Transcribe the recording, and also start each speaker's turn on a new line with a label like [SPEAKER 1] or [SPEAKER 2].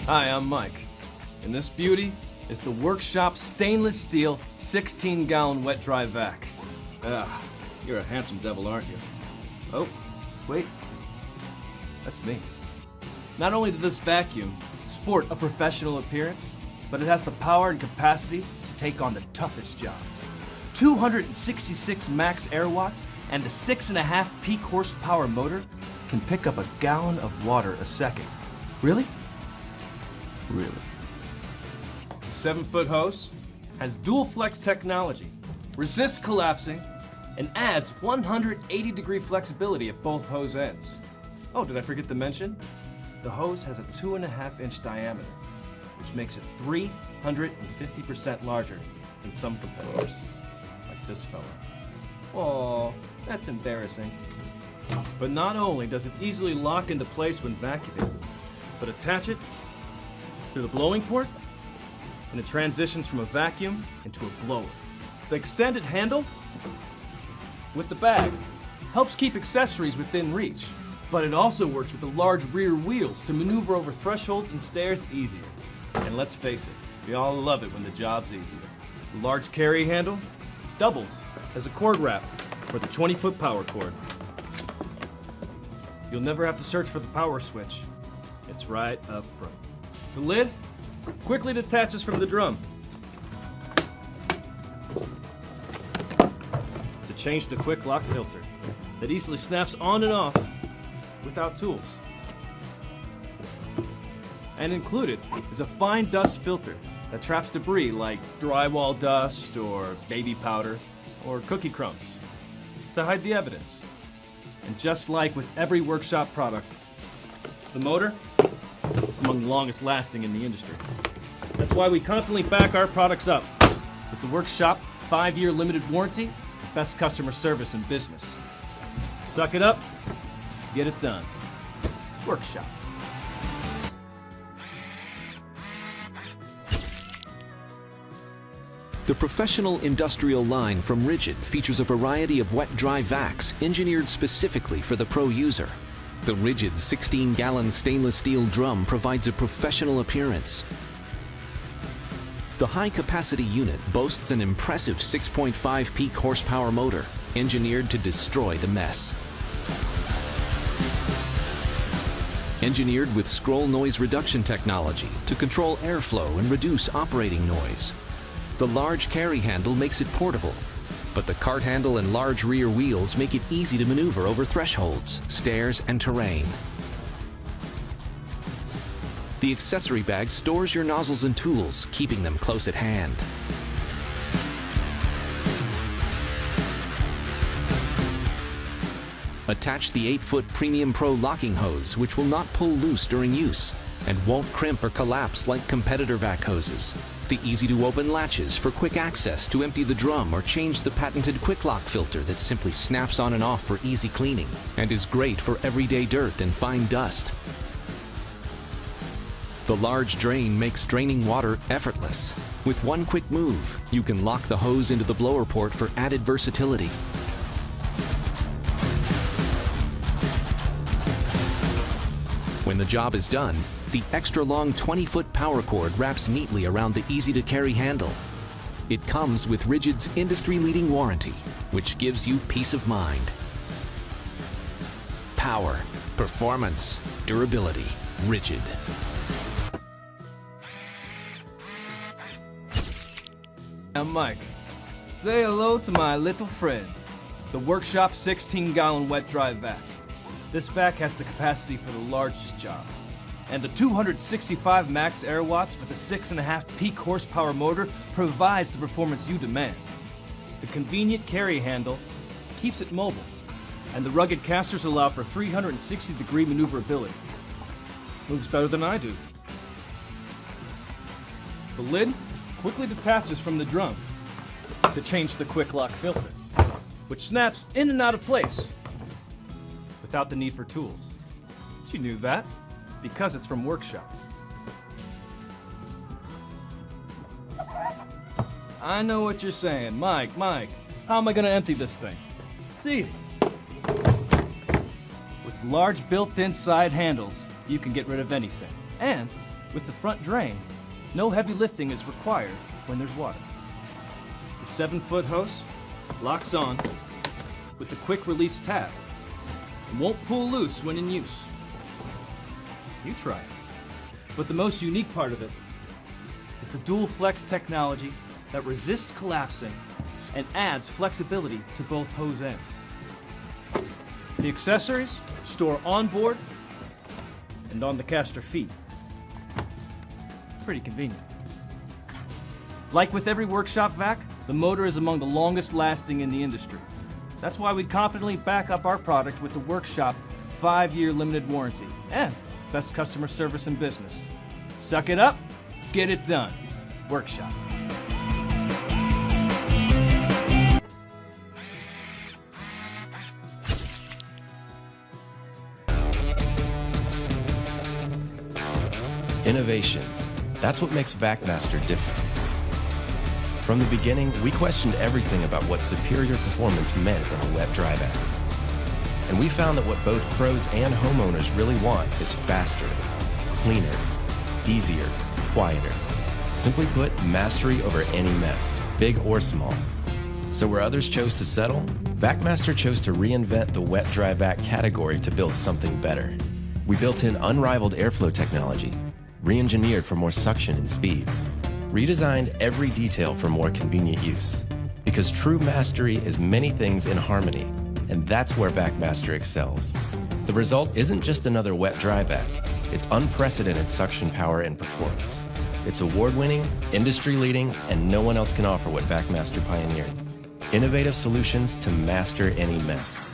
[SPEAKER 1] Hi, I'm Mike, and this beauty is the Workshop stainless steel 16-gallon wet-dry vac. You're a handsome devil, aren't you? Oh, wait. That's me. Not only does this vacuum sport a professional appearance, but it has the power and capacity to take on the toughest jobs. 266 max air watts and a 6.5 peak horsepower motor can pick up a gallon of water a second. Really? Really. The 7-foot hose has dual flex technology, resists collapsing, and adds 180-degree flexibility at both hose ends. Oh, did I forget to mention? The hose has a 2.5-inch diameter, which makes it 350% larger than some competitors, like this fella. Oh, that's embarrassing. But not only does it easily lock into place when vacuuming, but attach it to the blowing port, and it transitions from a vacuum into a blower. The extended handle with the bag helps keep accessories within reach, but it also works with the large rear wheels to maneuver over thresholds and stairs easier. And let's face it, we all love it when the job's easier. The large carry handle doubles as a cord wrap for the 20-foot power cord. You'll never have to search for the power switch. It's right up front. The lid quickly detaches from the drum to change the quick lock filter that easily snaps on and off without tools. And included is a fine dust filter that traps debris like drywall dust or baby powder or cookie crumbs to hide the evidence. And just like with every workshop product, the motor is among the longest lasting in the industry. That's why we confidently back our products up with the Workshop 5-year limited warranty and best customer service in business. Suck it up, get it done. Workshop.
[SPEAKER 2] The professional industrial line from Rigid features a variety of wet-dry vacs engineered specifically for the pro user. The Rigid 16-gallon stainless steel drum provides a professional appearance. The high-capacity unit boasts an impressive 6.5 peak horsepower motor, engineered to destroy the mess. Engineered with scroll noise reduction technology to control airflow and reduce operating noise. The large carry handle makes it portable, but the cart handle and large rear wheels make it easy to maneuver over thresholds, stairs, and terrain. The accessory bag stores your nozzles and tools, keeping them close at hand. Attach the 8-foot Premium Pro locking hose, which will not pull loose during use and won't crimp or collapse like competitor vac hoses. The easy-to-open latches for quick access to empty the drum or change the patented quick lock filter that simply snaps on and off for easy cleaning and is great for everyday dirt and fine dust. The large drain makes draining water effortless. With one quick move, you can lock the hose into the blower port for added versatility. When the job is done, the extra-long 20-foot power cord wraps neatly around the easy-to-carry handle. It comes with Rigid's industry-leading warranty, which gives you peace of mind. Power, performance, durability, Rigid.
[SPEAKER 1] I'm Mike. Say hello to my little friend, the Workshop 16-gallon wet-dry vac. This vac has the capacity for the largest jobs, and the 265 max air watts for the 6.5 peak horsepower motor provides the performance you demand. The convenient carry handle keeps it mobile, and the rugged casters allow for 360-degree maneuverability. Moves better than I do. The lid quickly detaches from the drum to change the quick lock filter, which snaps in and out of place without the need for tools. But you knew that because it's from Workshop. I know what you're saying. Mike, how am I gonna empty this thing? It's easy. With large built-in side handles, you can get rid of anything. And With the front drain, no heavy lifting is required when there's water. The 7-foot hose locks on with the quick release tab and won't pull loose when in use. You try it. But the most unique part of it is the dual flex technology that resists collapsing and adds flexibility to both hose ends. The accessories store on board and on the caster feet. Pretty convenient. Like with every workshop vac, the motor is among the longest lasting in the industry. That's why we confidently back up our product with the Workshop 5-year limited warranty and best customer service in business. Suck it up, get it done. Workshop.
[SPEAKER 3] Innovation. That's what makes VacMaster different. From the beginning, we questioned everything about what superior performance meant in a wet-dry vac. And we found that what both pros and homeowners really want is faster, cleaner, easier, quieter. Simply put, mastery over any mess, big or small. So where others chose to settle, VacMaster chose to reinvent the wet-dry vac category to build something better. We built in unrivaled airflow technology, re-engineered for more suction and speed, redesigned every detail for more convenient use. Because true mastery is many things in harmony, and that's where VacMaster excels. The result isn't just another wet-dry vac, it's unprecedented suction power and performance. It's award-winning, industry-leading, and no one else can offer what VacMaster pioneered. Innovative solutions to master any mess.